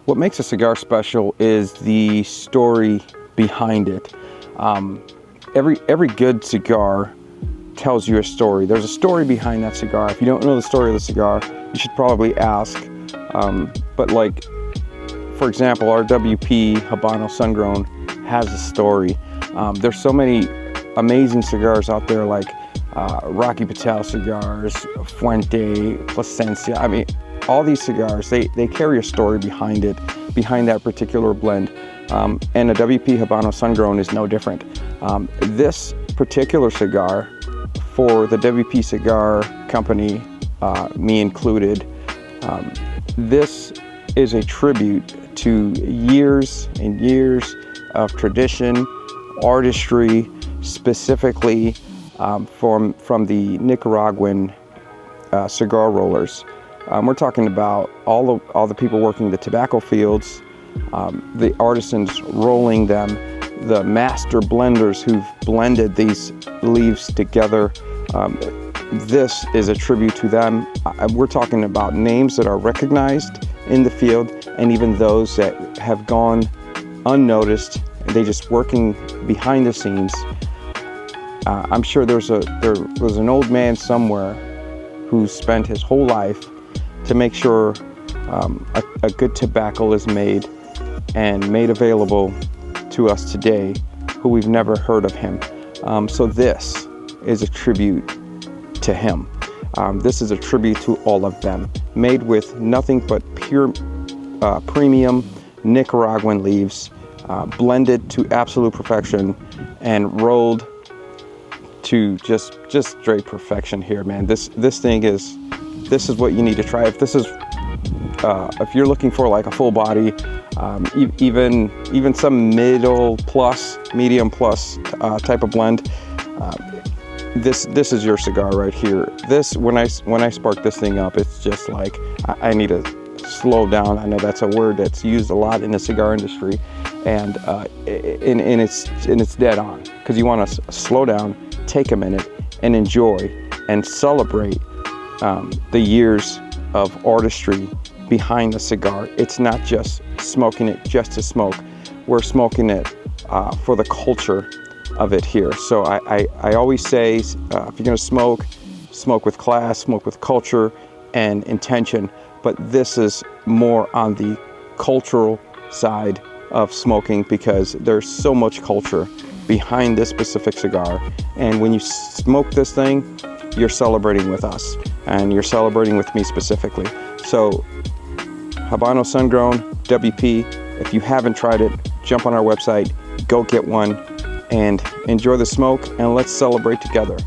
What makes a cigar special is the story behind it. Every good cigar tells you a story. There's a story behind that cigar. If you don't know the story of the cigar, you should probably ask. But like, for example, our WP Habano Sungrown has a story. There's so many amazing cigars out there, like Rocky Patel cigars, Fuente, Plasencia. I mean, all these cigars, they carry a story behind it, behind that particular blend. And a WP Habano Sungrown is no different. This particular cigar, for the WP Cigar Company, me included, this is a tribute to years and years of tradition, artistry, specifically from the Nicaraguan cigar rollers. We're talking about all the people working the tobacco fields, the artisans rolling them, the master blenders who've blended these leaves together. This is a tribute to them. We're talking about names that are recognized in the field, and even those that have gone unnoticed. They just working behind the scenes. I'm sure there was an old man somewhere who spent his whole life to make sure a good tobacco is made and made available to us today, who we've never heard of him. So this is a tribute to him. This is a tribute to all of them, made with nothing but pure premium Nicaraguan leaves, blended to absolute perfection and rolled to just straight perfection here, man. This is what you need to try. If you're looking for like a full body, even some medium plus type of blend, this is your cigar right here. This, when I spark this thing up, it's just like I need to slow down. I know that's a word that's used a lot in the cigar industry, and it's dead on, because you want to slow down, take a minute, and enjoy and celebrate the years of artistry behind the cigar. It's not just smoking it just to smoke. We're smoking it for the culture of it here. So I always say, if you're gonna smoke with class, smoke with culture and intention. But this is more on the cultural side of smoking, because there's so much culture behind this specific cigar. And when you smoke this thing, you're celebrating with us, and you're celebrating with me specifically. So Habano Sungrown, WP, if you haven't tried it, jump on our website, go get one, and enjoy the smoke, and let's celebrate together.